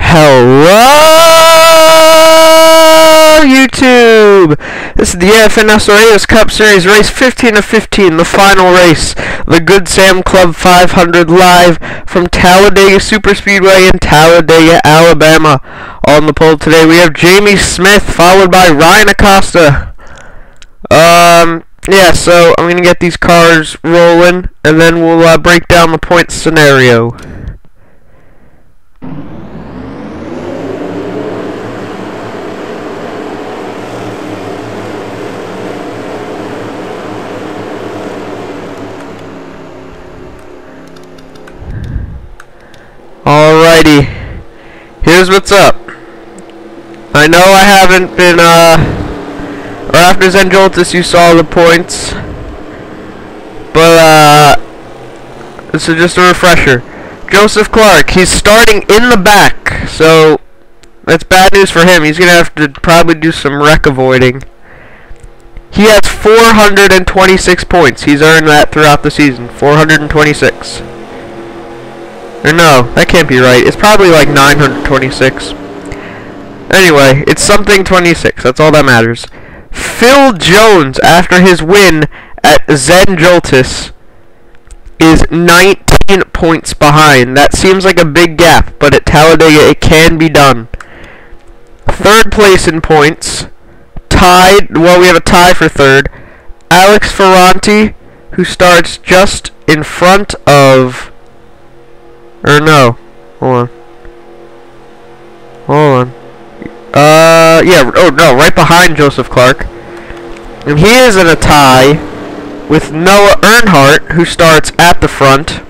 Hello, YouTube! This is the MFNSRA Cup Series Race 15 of 15, the final race. The Good Sam Club 500 live from Talladega Superspeedway in Talladega, Alabama. On the pole today we have Jamie Smith, followed by Ryan Acosta. Yeah, so I'm going to get these cars rolling, and then we'll break down the points scenario. Alrighty, here's what's up. I know I haven't been, or after Zen Joltis you saw the points, but, this is just a refresher. Joseph Clark, he's starting in the back, so that's bad news for him. He's going to have to probably do some wreck avoiding. He has 426 points. He's earned that throughout the season, 426. Or no, that can't be right. It's probably like 926. Anyway, it's something 26. That's all that matters. Phil Jones, after his win at Zen Joltis, is 19 points behind. That seems like a big gap, but at Talladega it can be done. Third place in points, tied. Well, we have a tie for third. Alex Ferranti, who starts just in front of. Or no. Hold on. Yeah, oh no, right behind Joseph Clark. And he is in a tie with Noah Earnhardt, who starts at the front.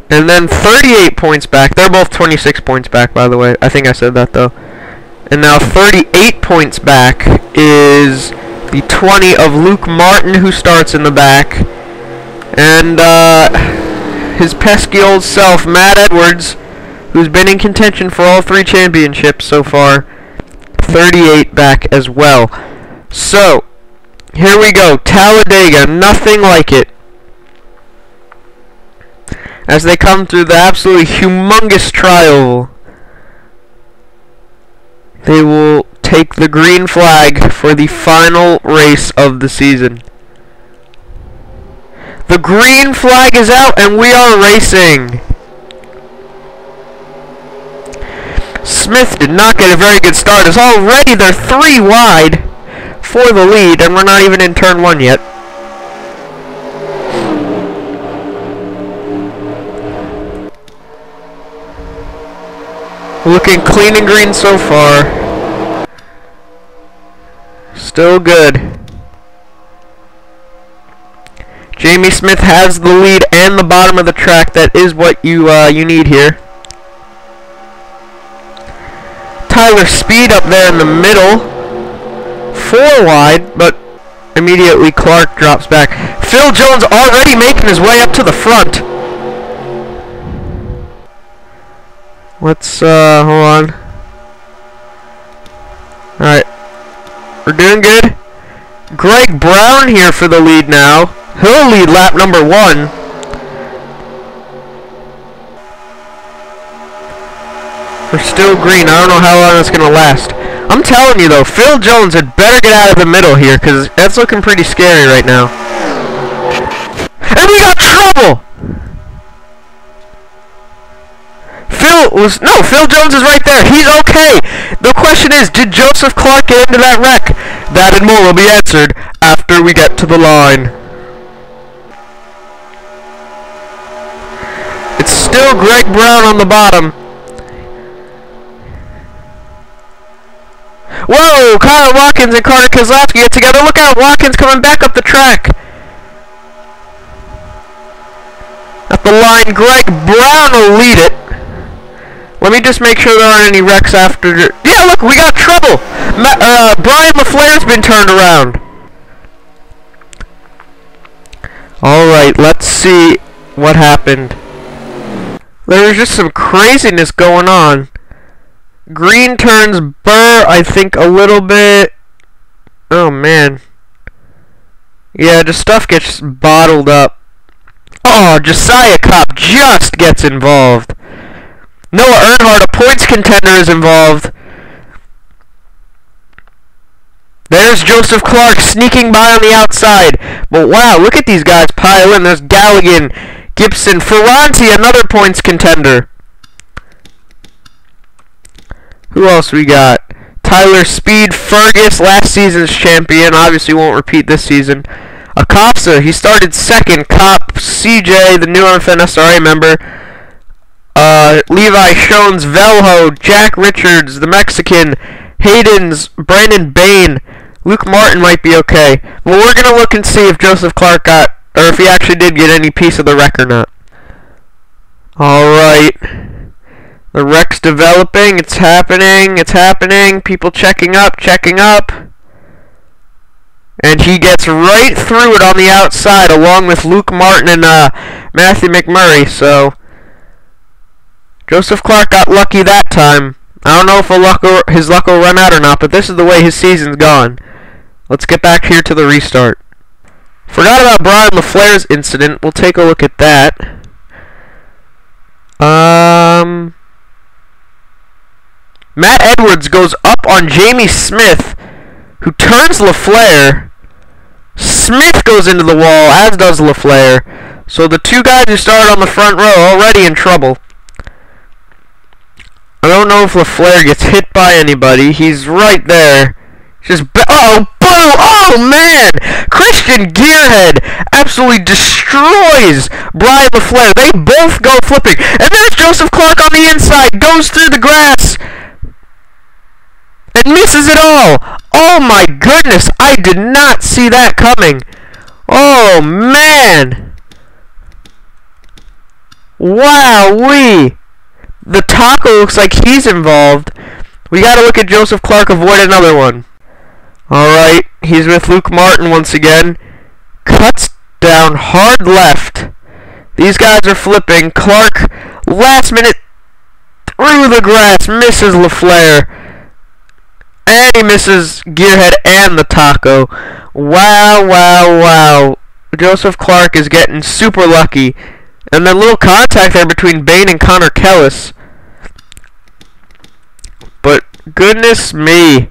And then 38 points back. They're both 26 points back, by the way. I think I said that, though. And now 38 points back is the 20 of Luke Martin, who starts in the back. And, his pesky old self, Matt Edwards, who's been in contention for all 3 championships so far, 38 back as well. So, here we go. Talladega, nothing like it. As they come through the absolutely humongous tri-oval, they will take the green flag for the final race of the season. The green flag is out and we are racing. Smith did not get a very good start as already they're 3 wide for the lead and we're not even in turn 1 yet. Looking clean and green so far. Still good. Jamie Smith has the lead and the bottom of the track. That is what you need here. Tyler Speed up there in the middle. 4 wide, but immediately Clark drops back. Phil Jones already making his way up to the front. Let's, hold on. Alright. We're doing good. Greg Brown here for the lead now. He'll lead lap number 1. We're still green. I don't know how long it's going to last. I'm telling you, though, Phil Jones had better get out of the middle here, because that's looking pretty scary right now. And we got trouble! Phil Jones is right there. He's okay. The question is, did Joseph Clark get into that wreck? That and more will be answered after we get to the line. It's still Greg Brown on the bottom. Whoa! Kyle Watkins and Carter Keselowski get together. Look out! Watkins coming back up the track. At the line, Greg Brown will lead it. Let me just make sure there aren't any wrecks after. Yeah, look, we got trouble. Brian LaFleur's been turned around. Alright, let's see what happened. There was just some craziness going on. Green turns Burr, I think, a little bit. Oh, man. Yeah, just stuff gets bottled up. Oh, Josiah Kopp just gets involved. Noah Earnhardt, a points contender, is involved. There's Joseph Clark sneaking by on the outside. But wow, look at these guys pile in. There's Galligan, Gibson, Ferranti, another points contender. Who else we got? Tyler Speed, Fergus, last season's champion. Obviously won't repeat this season. Acosta, he started second. Cop, CJ, the new MFNSRA member. Levi Shones, Velho, Jack Richards, the Mexican, Hayden's, Brandon Bain, Luke Martin might be okay. Well, we're going to look and see if Joseph Clark got, or if he actually did get any piece of the wreck or not. Alright. The wreck's developing. It's happening. It's happening. People checking up, checking up. And he gets right through it on the outside, along with Luke Martin and Matthew McMurray. So Joseph Clark got lucky that time. I don't know if his luck will run out or not, but this is the way his season's gone. Let's get back here to the restart. Forgot about Brian LaFleur's incident. We'll take a look at that. Matt Edwards goes up on Jamie Smith, who turns LaFleur. Smith goes into the wall, as does LaFleur. So the two guys who started on the front row are already in trouble. I don't know if LaFleur gets hit by anybody. He's right there. Just oh, boom! Oh man! Christian Gearhead absolutely destroys Brian LaFleur. They both go flipping, and there's Joseph Clark on the inside. Goes through the grass and misses it all. Oh my goodness! I did not see that coming. Oh man! Wowee! The taco looks like he's involved. We gotta look at Joseph Clark avoid another one. Alright, he's with Luke Martin once again. Cuts down hard left. These guys are flipping. Clark, last minute, through the grass, misses LaFleur. And he misses Gearhead and the taco. Wow, wow, wow. Joseph Clark is getting super lucky. And then little contact there between Bain and Connor Kellis. But goodness me.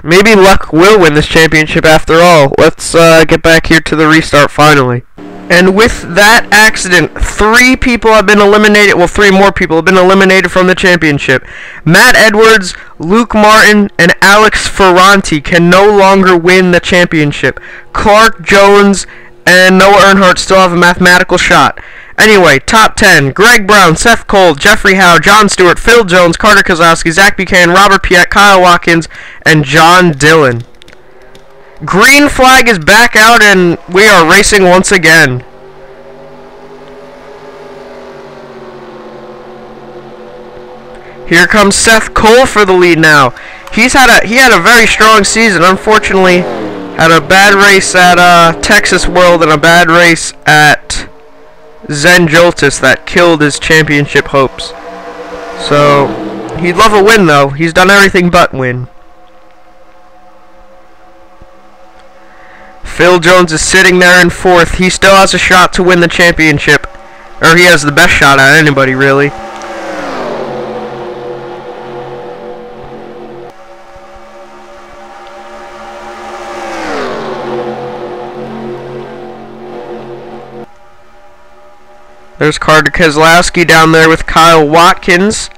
Maybe luck will win this championship after all. Let's get back here to the restart finally. And with that accident, 3 people have been eliminated. Well, 3 more people have been eliminated from the championship. Matt Edwards, Luke Martin, and Alex Ferranti can no longer win the championship. Clark Jones and Noah Earnhardt still have a mathematical shot. Anyway, top 10. Greg Brown, Seth Cole, Jeffrey Howe, John Stewart, Phil Jones, Carter Kozlowski, Zach Buchanan, Robert Piet, Kyle Watkins, and John Dillon. Green flag is back out and we are racing once again. Here comes Seth Cole for the lead now. He had a very strong season. Unfortunately, had a bad race at Texas World and a bad race at Zen Joltis that killed his championship hopes. So he'd love a win though. He's done everything but win. Phil Jones is sitting there in 4th. He still has a shot to win the championship. Or he has the best shot at anybody, really. There's Carter Keselowski down there with Kyle Watkins.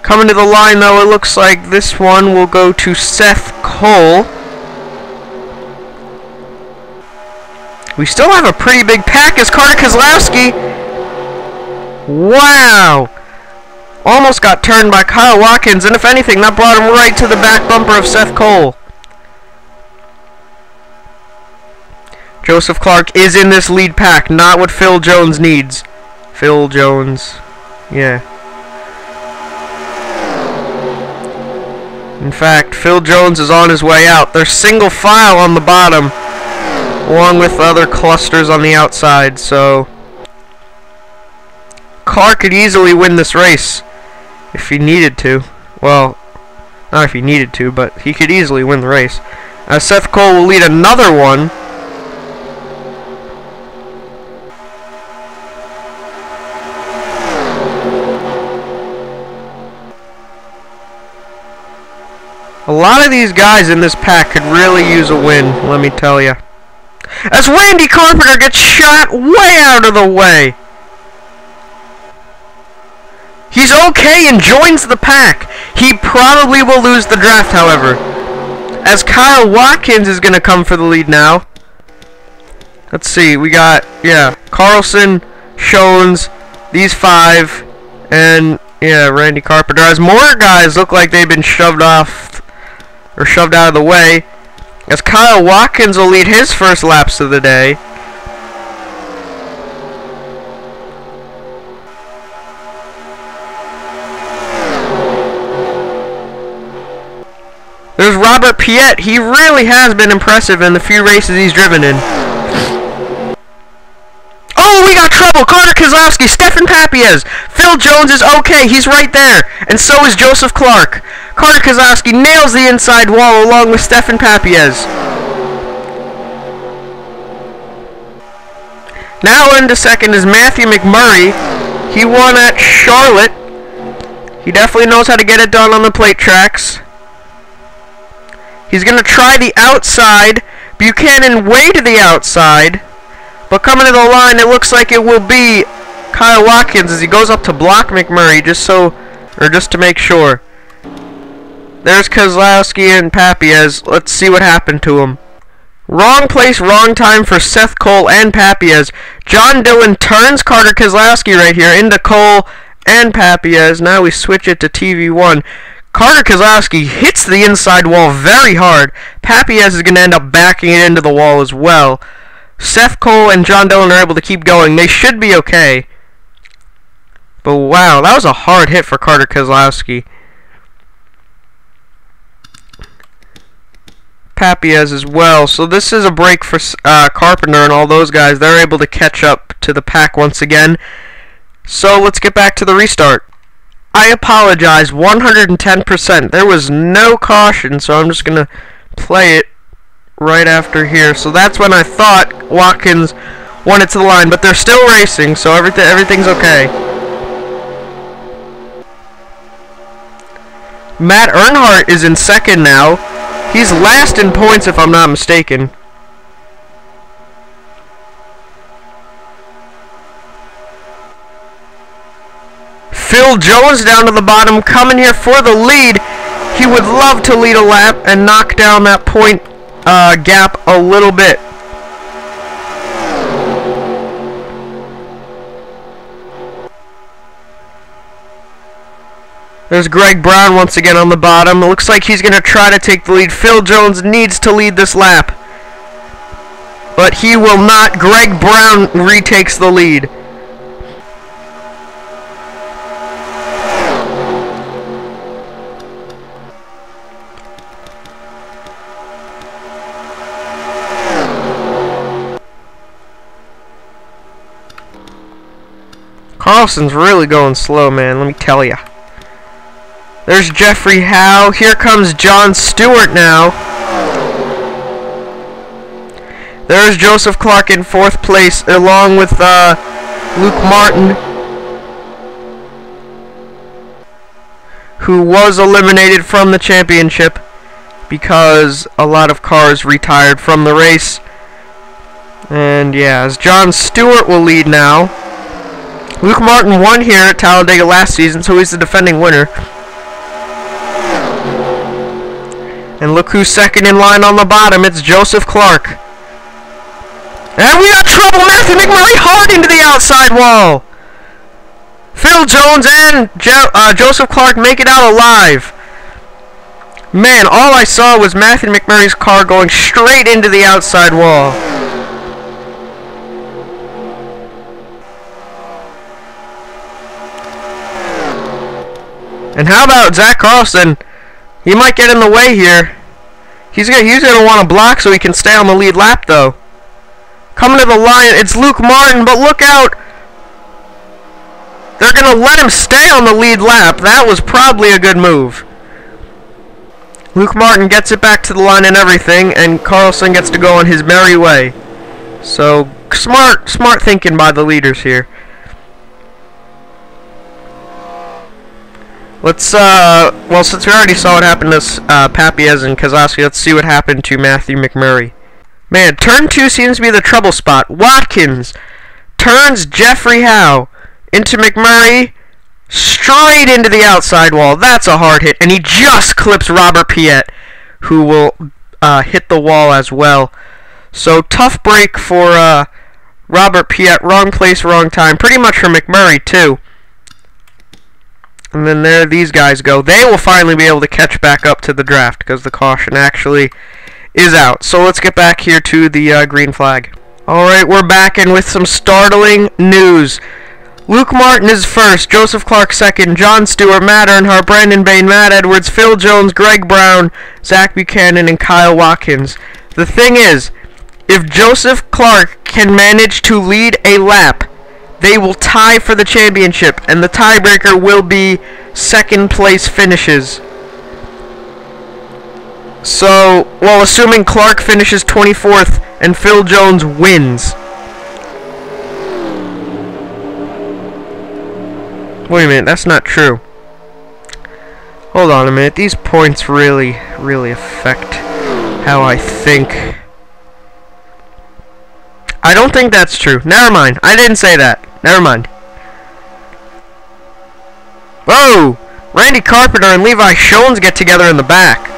Coming to the line, though, it looks like this one will go to Seth Cole. We still have a pretty big pack as Carter Keselowski. Wow! Almost got turned by Kyle Watkins, and if anything, that brought him right to the back bumper of Seth Cole. Joseph Clark is in this lead pack, not what Phil Jones needs. Phil Jones, yeah. In fact, Phil Jones is on his way out. There's single file on the bottom, along with other clusters on the outside, so Clark could easily win this race if he needed to. Well, not if he needed to, but he could easily win the race. Seth Cole will lead another one. A lot of these guys in this pack could really use a win, let me tell you. As Randy Carpenter gets shot way out of the way. He's okay and joins the pack. He probably will lose the draft, however. As Kyle Watkins is going to come for the lead now. Let's see, we got, Carlson, Shones, these 5, and, Randy Carpenter. As more guys look like they've been shoved off, or shoved out of the way. As Kyle Watkins will lead his first laps of the day. There's Robert Piet. He really has been impressive in the few races he's driven in. Oh, we got trouble! Carter Keselowski, Stefan Papiez. Phil Jones is okay. He's right there. And so is Joseph Clark. Carter Keselowski nails the inside wall along with Stefan Papiez. Now into second is Matthew McMurray. He won at Charlotte. He definitely knows how to get it done on the plate tracks. He's going to try the outside. Buchanan way to the outside. But coming to the line, it looks like it will be Kyle Watkins as he goes up to block McMurray just to make sure. There's Keselowski and Papiez. Let's see what happened to him. Wrong place, wrong time for Seth Cole and Papiez. John Dillon turns Carter Keselowski right here into Cole and Papiez. Now we switch it to TV1. Carter Keselowski hits the inside wall very hard. Papiez is going to end up backing it into the wall as well. Seth Cole and John Dillon are able to keep going. They should be okay. But wow, that was a hard hit for Carter Keselowski. Papiez as well. So this is a break for Carpenter and all those guys. They're able to catch up to the pack once again. So let's get back to the restart. I apologize, 110%. There was no caution, so I'm just going to play it right after here. So that's when I thought Watkins won it to the line, but they're still racing, so everything's okay. Matt Earnhardt is in second now. He's last in points if I'm not mistaken. Phil Jones down to the bottom, coming here for the lead. He would love to lead a lap and knock down that point gap a little bit. There's Greg Brown once again on the bottom. It looks like he's going to try to take the lead. Phil Jones needs to lead this lap, but he will not. Greg Brown retakes the lead. Carlson's really going slow, man, let me tell ya. There's Jeffrey Howe. Here comes John Stewart now. There's Joseph Clark in 4th place, along with Luke Martin, who was eliminated from the championship because a lot of cars retired from the race. And yeah, as John Stewart will lead now. Luke Martin won here at Talladega last season, so he's the defending winner. And look who's second in line on the bottom. It's Joseph Clark. And we got trouble. Matthew McMurray hard into the outside wall. Phil Jones and Joseph Clark make it out alive. Man, all I saw was Matthew McMurray's car going straight into the outside wall. And how about Zach Carlson? He might get in the way here. He's gonna want to block so he can stay on the lead lap, though. Coming to the line, it's Luke Martin, but look out! They're gonna let him stay on the lead lap. That was probably a good move. Luke Martin gets it back to the line and everything, and Carlson gets to go on his merry way. So smart thinking by the leaders here. Let's, well, since we already saw what happened to Papiez and Keselowski, let's see what happened to Matthew McMurray. Man, turn 2 seems to be the trouble spot. Watkins turns Jeffrey Howe into McMurray, straight into the outside wall. That's a hard hit, and he just clips Robert Piet, who will hit the wall as well. So, tough break for Robert Piet. Wrong place, wrong time. Pretty much for McMurray, too. And then there these guys go. They will finally be able to catch back up to the draft because the caution actually is out. So let's get back here to the green flag. Alright, we're back and with some startling news. Luke Martin is first, Joseph Clark second, John Stewart, Matt Earnhardt, Brandon Bain, Matt Edwards, Phil Jones, Greg Brown, Zach Buchanan, and Kyle Watkins. The thing is, if Joseph Clark can manage to lead a lap, they will tie for the championship, and the tiebreaker will be second place finishes. So, well, assuming Clark finishes 24th and Phil Jones wins. Wait a minute, that's not true. Hold on a minute, these points really affect how I think. I don't think that's true. Never mind, I didn't say that. Never mind. Whoa! Randy Carpenter and Levi Schoens get together in the back.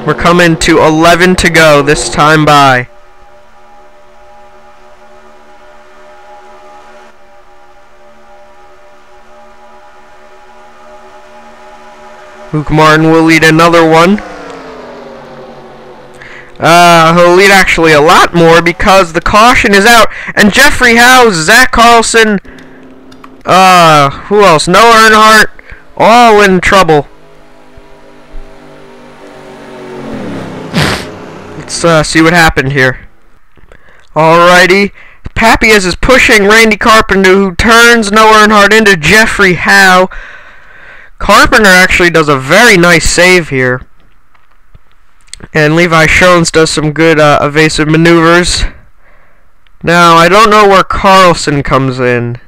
We're coming to 11 to go this time by. Luke Martin will lead another one. He'll lead actually a lot more because the caution is out. And Jeffrey Howe, Zach Carlson, who else? Noah Earnhardt, all in trouble. Let's see what happened here. Alrighty. Papiez is pushing Randy Carpenter, who turns Noah Earnhardt into Jeffrey Howe. Carpenter actually does a very nice save here. And Levi Schoens does some good evasive maneuvers. Now, I don't know where Carlson comes in.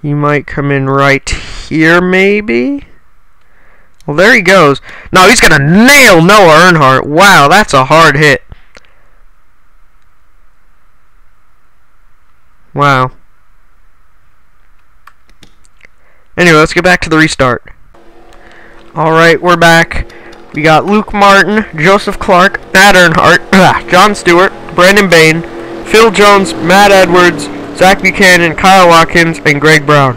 He might come in right here, maybe? Well, there he goes. No, he's going to nail Noah Earnhardt. Wow, that's a hard hit. Wow. Anyway, let's get back to the restart. Alright, we're back. We got Luke Martin, Joseph Clark, Matt Earnhardt, John Stewart, Brandon Bain, Phil Jones, Matt Edwards, Zach Buchanan, Kyle Watkins, and Greg Brown.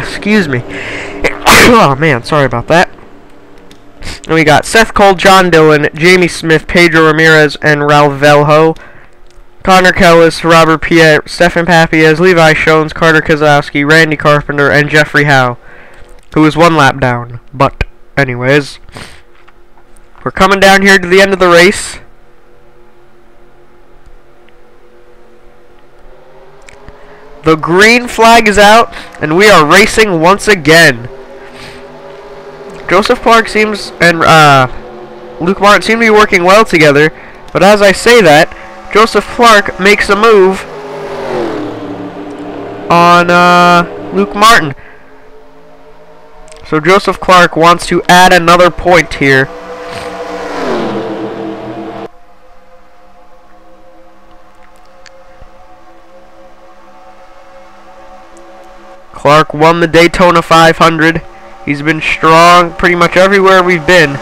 Excuse me. Oh man, sorry about that. And we got Seth Cole, John Dillon, Jamie Smith, Pedro Ramirez, and Ralph Velho. Connor Kellis, Robert Piet, Stefan Papiez, Levi Schoens, Carter Keselowski, Randy Carpenter, and Jeffrey Howe, who is one lap down. But, anyways, we're coming down here to the end of the race. The green flag is out, and we are racing once again. Joseph Clark seems, and Luke Martin seem to be working well together, but as I say that, Joseph Clark makes a move on Luke Martin. So Joseph Clark wants to add another point here. Clark won the Daytona 500. He's been strong pretty much everywhere we've been.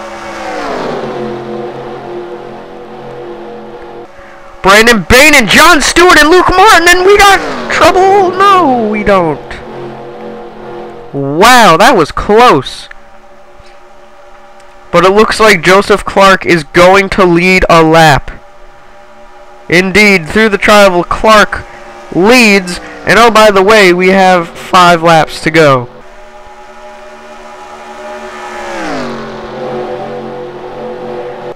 Brandon Bain and John Stewart and Luke Martin, and we got trouble. No, we don't. Wow, that was close. But it looks like Joseph Clark is going to lead a lap. Indeed, through the trial, Clark leads. And oh, by the way, we have 5 laps to go.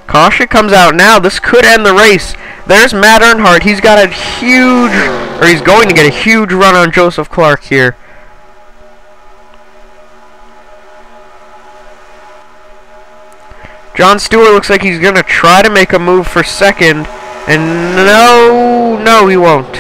Caution comes out now. This could end the race. There's Matt Earnhardt. He's got a huge, or he's going to get a huge run on Joseph Clark here. Jon Stewart looks like he's going to try to make a move for second. And no, he won't.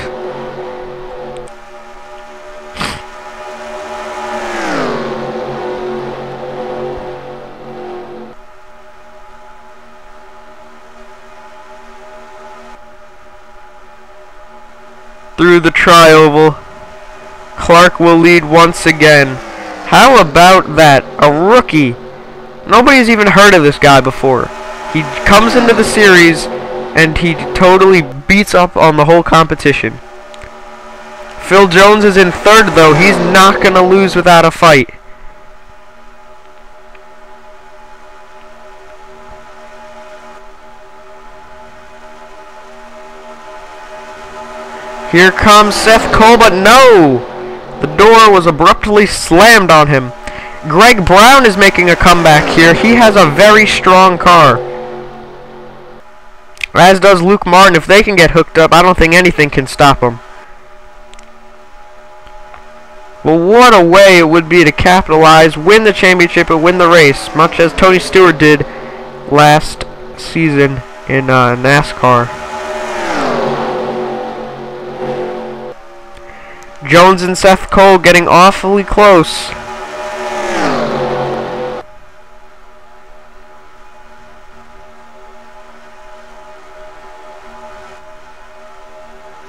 Through the tri-oval, Clark will lead once again. How about that? A rookie. Nobody's even heard of this guy before. He comes into the series and he totally beats up on the whole competition. Phil Jones is in third though. He's not going to lose without a fight. Here comes Seth Cole, but no! The door was abruptly slammed on him. Greg Brown is making a comeback here. He has a very strong car. As does Luke Martin. If they can get hooked up, I don't think anything can stop them. Well, what a way it would be to capitalize, win the championship, and win the race, much as Tony Stewart did last season in NASCAR. Jones and Seth Cole getting awfully close.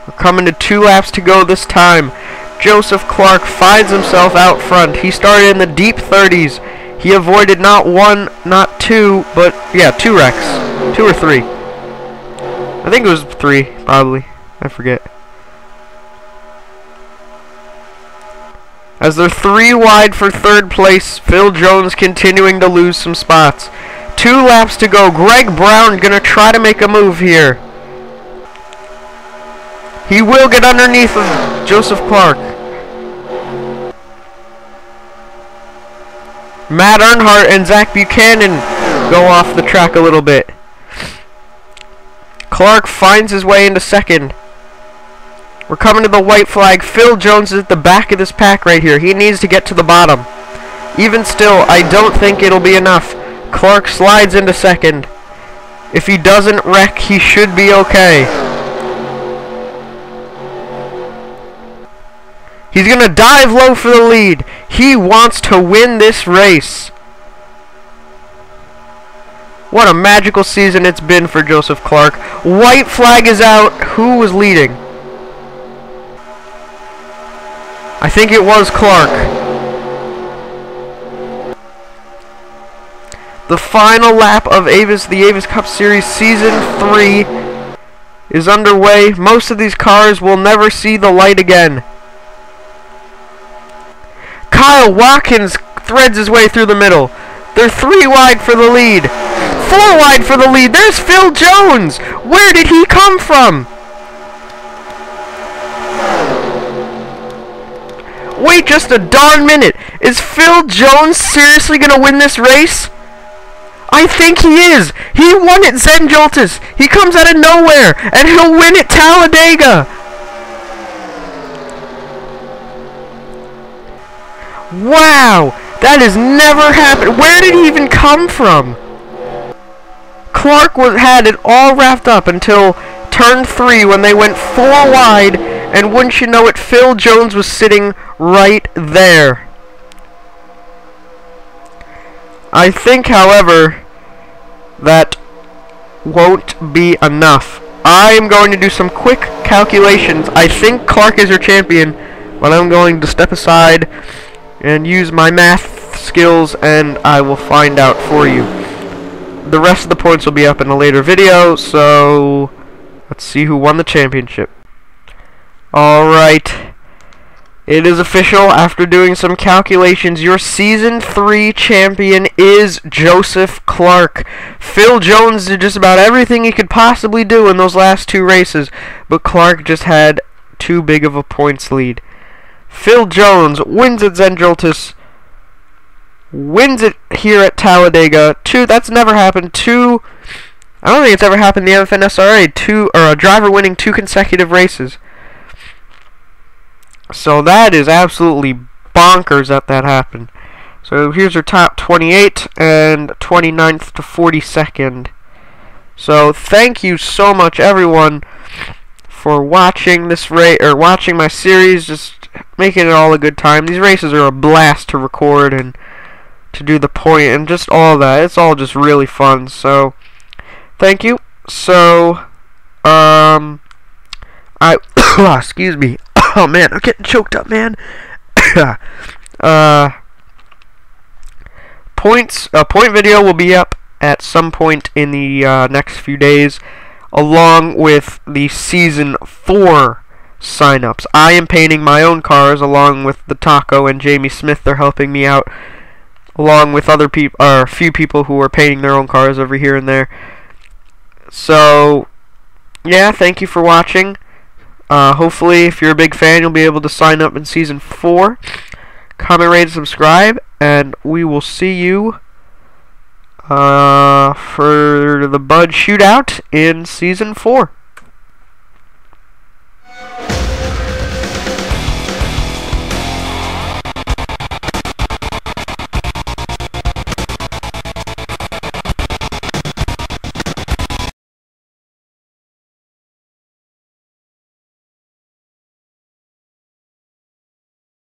We're coming to 2 laps to go this time. Joseph Clark finds himself out front. He started in the deep 30s. He avoided not 1, not 2, but yeah, 2 wrecks. 2 or 3. I think it was 3, probably. I forget. As they're 3 wide for third place, Phil Jones continuing to lose some spots. 2 laps to go. Greg Brown gonna try to make a move here. He will get underneath of Joseph Clark. Matt Earnhardt and Zach Buchanan go off the track a little bit. Clark finds his way into second. We're coming to the white flag. Phil Jones is at the back of this pack right here. He needs to get to the bottom. Even still, I don't think it'll be enough. Clark slides into second. If he doesn't wreck, he should be okay. He's going to dive low for the lead. He wants to win this race. What a magical season it's been for Joseph Clark. White flag is out. Who was leading? I think it was Clark. The final lap of Avis, the Avis Cup Series Season 3 is underway. Most of these cars will never see the light again. Kyle Watkins threads his way through the middle. They're 3 wide for the lead. 4 wide for the lead. There's Phil Jones. Where did he come from? Wait just a darn minute. Is Phil Jones seriously going to win this race? I think he is. He won at Zenjoltis. He comes out of nowhere, and he'll win at Talladega. Wow, that has never happened. Where did he even come from? Clark had it all wrapped up until turn 3 when they went 4 wide, and wouldn't you know it, Phil Jones was sitting right there. I think, however, that won't be enough. I'm going to do some quick calculations. I think Clark is your champion, but I'm going to step aside and use my math skills, and I will find out for you. The rest of the points will be up in a later video, so let's see who won the championship. Alright, it is official. After doing some calculations, your Season 3 champion is Joseph Clark. Phil Jones did just about everything he could possibly do in those last 2 races, but Clark just had too big of a points lead. Phil Jones wins at Zenjoltis, wins it here at Talladega. That's never happened. I don't think it's ever happened in the MFNSRA. A driver winning 2 consecutive races. So that is absolutely bonkers that happened. So here's our top 28 and 29th to 42nd. So thank you so much, everyone, for watching this race or watching my series. Just making it all a good time. These races are a blast to record and to do the point and just all that. It's all just really fun. So thank you. So excuse me. Oh man, I'm getting choked up, man. Point video will be up at some point in the next few days, along with the Season 4 sign-ups. I am painting my own cars along with the Taco and Jamie Smith. They're helping me out, along with other people, or a few people who are painting their own cars over here and there. So, yeah, thank you for watching. Hopefully, if you're a big fan, you'll be able to sign up in Season 4. Comment, rate, and subscribe, and we will see you for the Bud Shootout in Season 4.